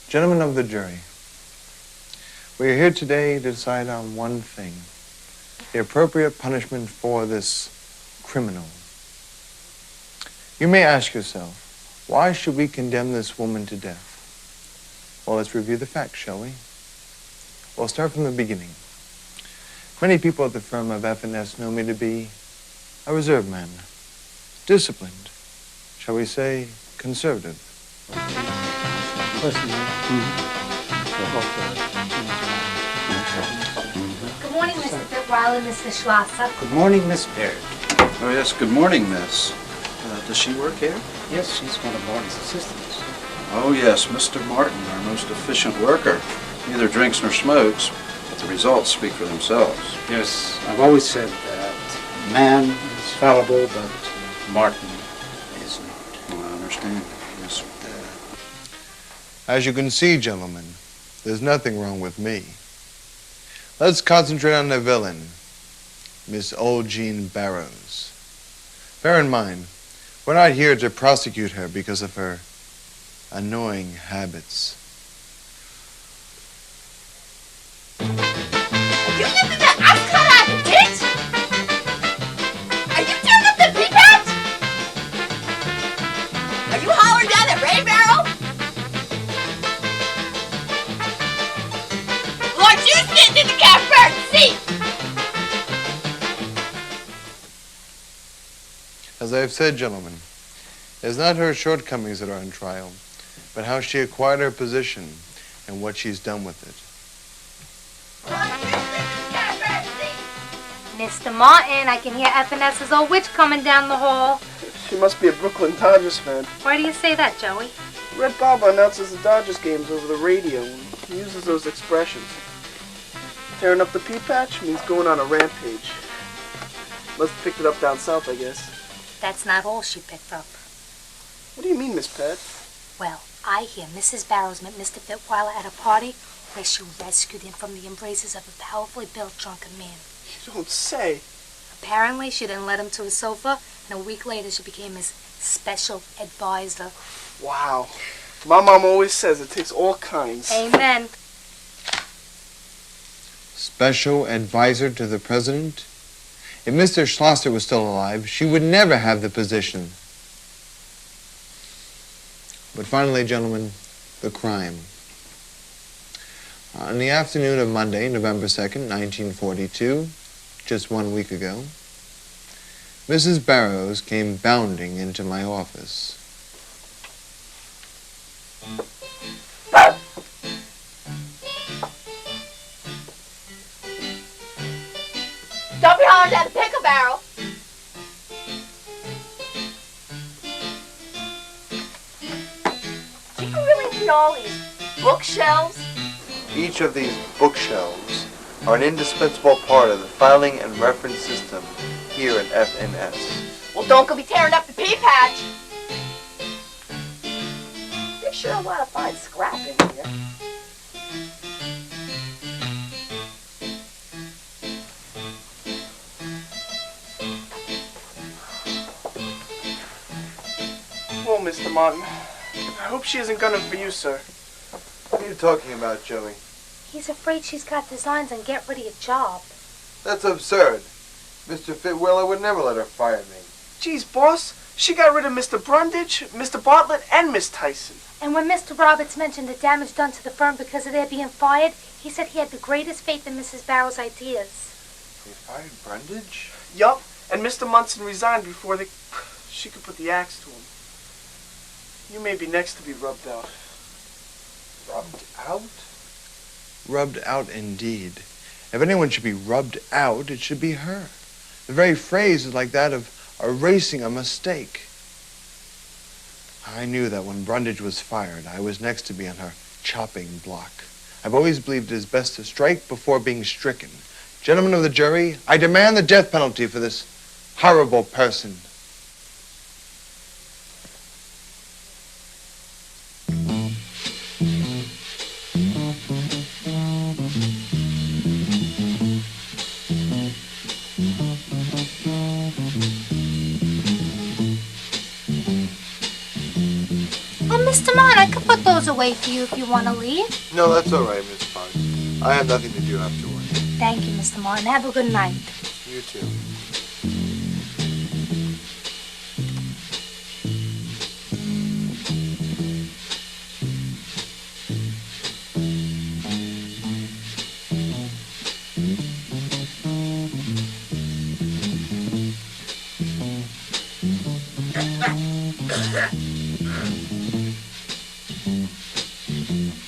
Gentlemen of the jury, we are here today to decide on one thing: the appropriate punishment for this criminal. You may ask yourself, why should we condemn this woman to death? Well, let's review the facts, shall we? We'll start from the beginning. Many people at the firm of F&S know me to be a reserved man, disciplined, shall we say, conservative. Good morning, Mr. Fitzweiler and Mr. Schlosser. Good morning, Miss Baird. Oh, yes, good morning, miss. Does she work here? Yes, she's one of Martin's assistants. Oh, yes, Mr. Martin, our most efficient worker. Neither drinks nor smokes, but the results speak for themselves. Yes, I've always said that man is fallible, but Martin is not. Well, I understand. Yes. As you can see, gentlemen, there's nothing wrong with me. Let's concentrate on the villain, Miss Jean Barrows. Bear in mind, we're not here to prosecute her because of her annoying habits. Are you living that ice cut out of the ditch? Are you tearing up the pea patch? Are you hollering down that rain barrel? Or are you sitting in the catbird seat? As I have said, gentlemen, it is not her shortcomings that are on trial, but how she acquired her position and what she's done with it. Mr. Martin, I can hear F&S's old witch coming down the hall. She must be a Brooklyn Dodgers fan. Why do you say that, Joey? Red Baba announces the Dodgers games over the radio and he uses those expressions. Tearing up the pea patch means going on a rampage. Must have picked it up down south, I guess. That's not all she picked up. What do you mean, Miss Pat? Well, I hear Mrs. Barrows met Mr. Fitzweiler at a party where she rescued him from the embraces of a powerfully built drunken man. You don't say. Apparently, she then led him to his sofa, and a week later she became his special advisor. Wow. My mom always says it takes all kinds. Amen. Special advisor to the president? If Mr. Schlosser was still alive, she would never have the position. But finally, gentlemen, the crime. On the afternoon of Monday, November 2nd, 1942, just 1 week ago, Mrs. Barrows came bounding into my office. Don't be hollering down the pickle barrel. Do you really need all these bookshelves? Each of these bookshelves are an indispensable part of the filing and reference system here at F&S. Well, don't go be tearing up the pea patch. There's sure a lot of fine scrap in here. Well, Mr. Martin, I hope she isn't gunning for you, sir. What are you talking about, Joey? He's afraid she's got designs on get rid of your job. That's absurd. Mr. Fitzweiler would never let her fire me. Geez, boss, she got rid of Mr. Brundage, Mr. Bartlett, and Miss Tyson. And when Mr. Roberts mentioned the damage done to the firm because of their being fired, he said he had the greatest faith in Mrs. Barrows' ideas. They fired Brundage? Yup, and Mr. Munson resigned before she could put the axe to him. You may be next to be rubbed out. Rubbed out? Rubbed out indeed. If anyone should be rubbed out, it should be her. The very phrase is like that of erasing a mistake. I knew that when Brundage was fired, I was next to be on her chopping block. I've always believed it is best to strike before being stricken. Gentlemen of the jury, I demand the death penalty for this horrible person. Mr. Mon, I could put those away for you if you want to leave. No, that's all right, Miss Pond. I have nothing to do afterward. Thank you, Mr. Mon. Have a good night. You too.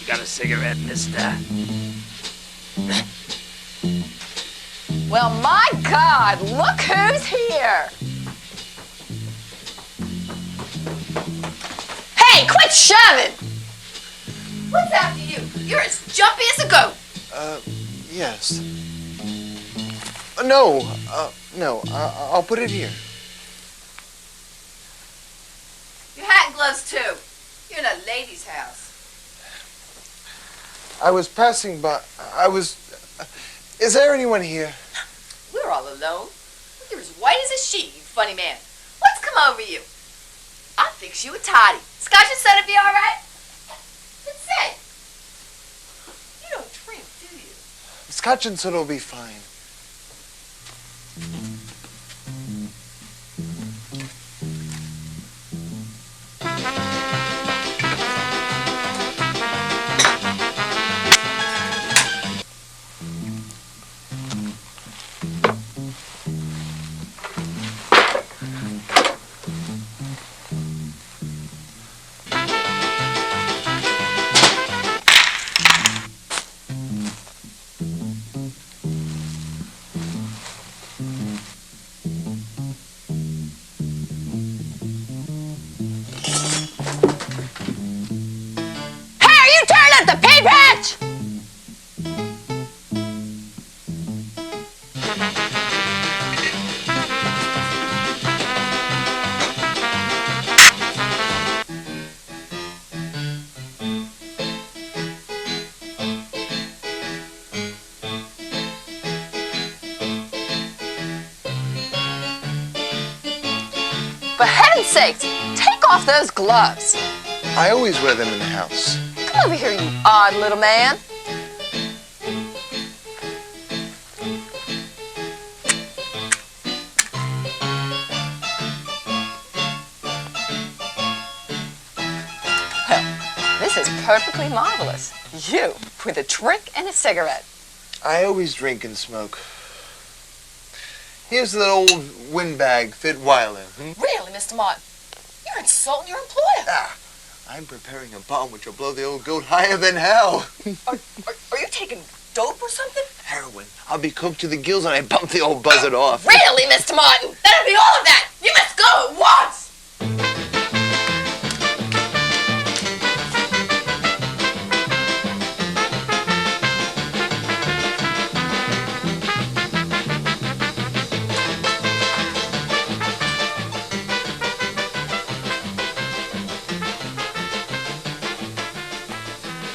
Got a cigarette, mister? Well, my God, look who's here. Hey, quit shoving. What's after you? You're as jumpy as a goat. Yes. No, I'll put it here. Your hat and gloves, too. You're in a lady's house. I was passing by. Is there anyone here? We're all alone. You're as white as a sheet, you funny man. What's come over you? I'll fix you a toddy. Scotch and soda be all right? But say, you don't drink, do you? Scotch and soda will be fine. For heaven's sakes, take off those gloves. I always wear them in the house. Come over here, you odd little man. Well, this is perfectly marvelous. You, with a drink and a cigarette. I always drink and smoke. Here's that old windbag Fitweiler. Really, Mr. Martin? You're insulting your employer. I'm preparing a bomb which will blow the old goat higher than hell. Are you taking dope or something? Heroin. I'll be cooked to the gills and I bump the old buzzard off. Really, Mr. Martin? That'll be all of that. You must go at once.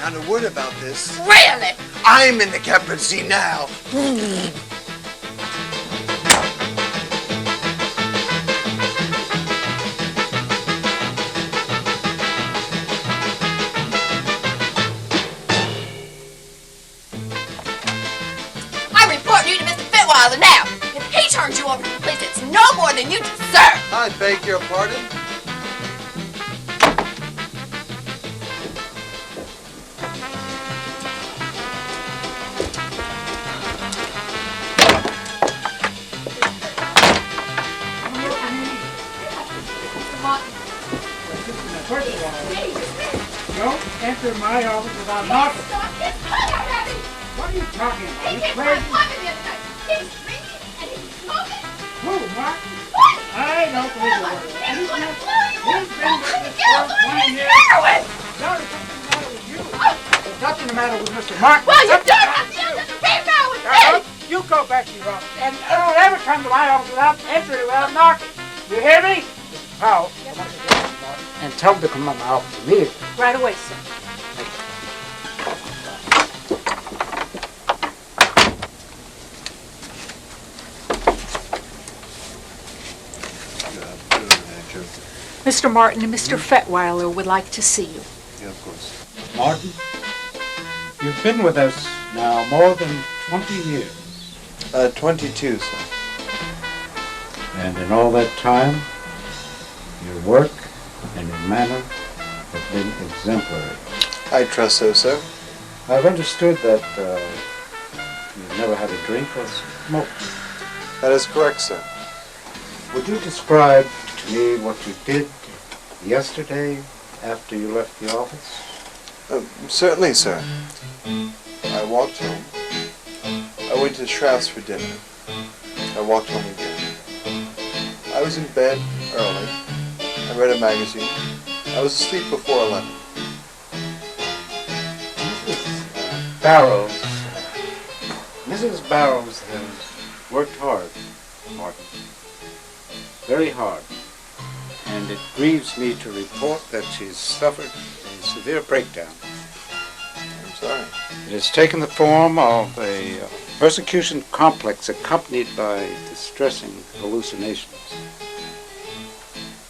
Not a word about this. Really? I'm in the catbird seat now. I'm reporting you to Mr. Fitweiler now. If he turns you over to the police, it's no more than you deserve. I beg your pardon? First of all, don't enter my office without knocking. What are you talking about? You crazy? Who, Martin? I don't believe a word. He's been with this girl 20 years. No, there's something the matter with you. There's nothing the matter with Mr. Martin. Well, you Something don't the have matter to with be there with you. me. You go back to your office. And don't ever come to my office without entering it without knocking. You hear me? Mr. Powell, I want you to get Mr. Martin and tell him to come to my office immediately. Right away, sir. Mr. Martin and Mr. Fetweiler would like to see you. Yeah, of course. Martin, you've been with us now more than 20 years. 22, sir. And in all that time, your work and your manner have been exemplary. I trust so, sir. I've understood that you've never had a drink or smoke. That is correct, sir. Would you describe to me what you did yesterday after you left the office? Certainly, sir. I walked home. I went to Shroud's for dinner. I walked home again. I was in bed early. I read a magazine. I was asleep before 11. Mrs. Barrows has worked hard, Martin. Very hard. And it grieves me to report that she's suffered a severe breakdown. I'm sorry. It has taken the form of a persecution complex accompanied by distressing hallucinations.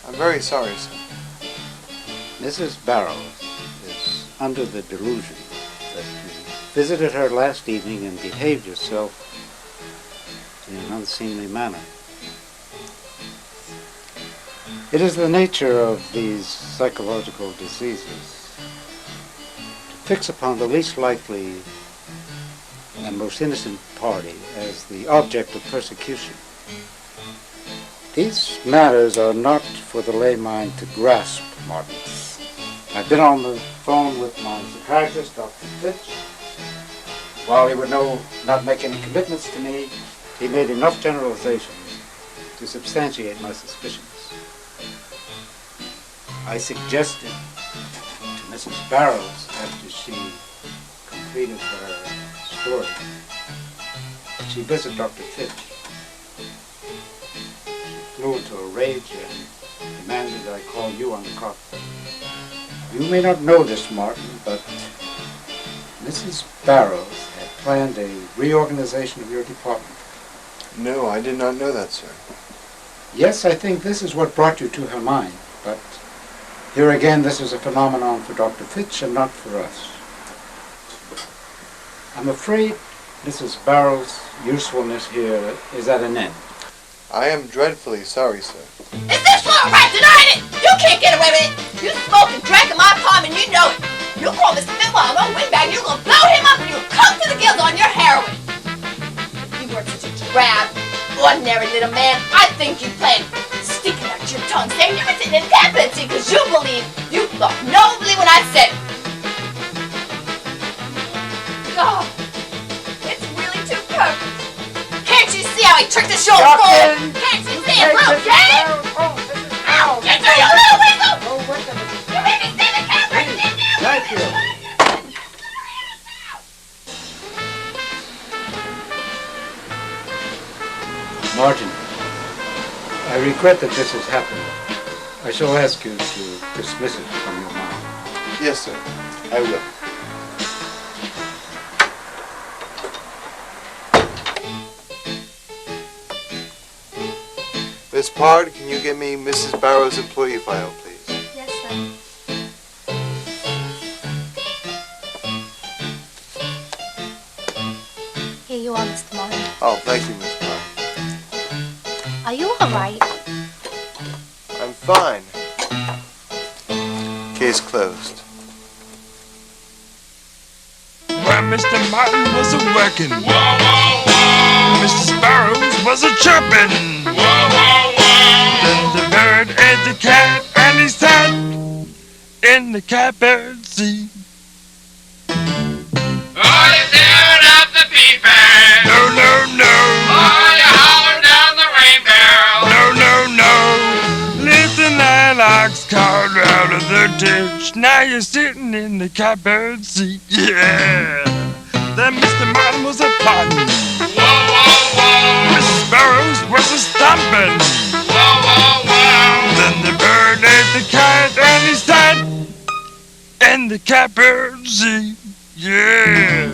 I'm very sorry, sir. Mrs. Barrows is under the delusion that you visited her last evening and behaved yourself in an unseemly manner. It is the nature of these psychological diseases to fix upon the least likely and most innocent party as the object of persecution. These matters are not for the lay mind to grasp, Martin. I've been on the phone with my psychiatrist, Dr. Fitch. While he would not make any commitments to me, he made enough generalizations to substantiate my suspicions. I suggested to Mrs. Barrows, after she completed her story, that she visit Dr. Fitch. She flew into a rage and demanded that I call you on the carpet. You may not know this, Martin, but Mrs. Barrows had planned a reorganization of your department. No, I did not know that, sir. Yes, I think this is what brought you to her mind, but here again, this is a phenomenon for Dr. Fitch and not for us. I'm afraid Mrs. Barrows' usefulness here is at an end. I am dreadfully sorry, sir. Is this for a right denying it? You can't get away with it. You smoked and drank in my apartment, you know it. You call Mr. Fitwell no windbag, you're gonna blow him up and you'll come to the gills on your heroin. If you weren't such a drab, ordinary little man, I think you'd plan sticking out your tongue, saying you were sitting in captaincy because you believe you thought nobly when I said it. God, it's really too perfect. Can't you see how he tricked the show forward? Can't you see it, little kid? Ow! Get to your little weasel! You made me see the camera, didn't you? Thank you. Martin, I regret that this has happened. I shall ask you to dismiss it from your mind. Yes, sir. I will. Miss Pard, can you get me Mrs. Barrows' employee file, please? Yes, sir. Here you are, Mr. Martin. Oh, thank you, Miss Pard. Are you all right? I'm fine. Case closed. While Mr. Martin was a-working, Mr. Sparrows was a-chirping. Then the bird ate the cat and he sat in the catbird seat. Oh, you tearing up the peepers. No, no, no. Oh, you hollering down the rain barrel. No, no, no. Listen, that ox caught out of the ditch. Now you're sitting in the catbird seat. Yeah. Then Mr. Martin was a-potting. Whoa, whoa, whoa. Mr. Sparrows was a-stomping. Whoa, whoa, whoa. Then the bird ate the cat and he sat in the catbird seat. Yeah.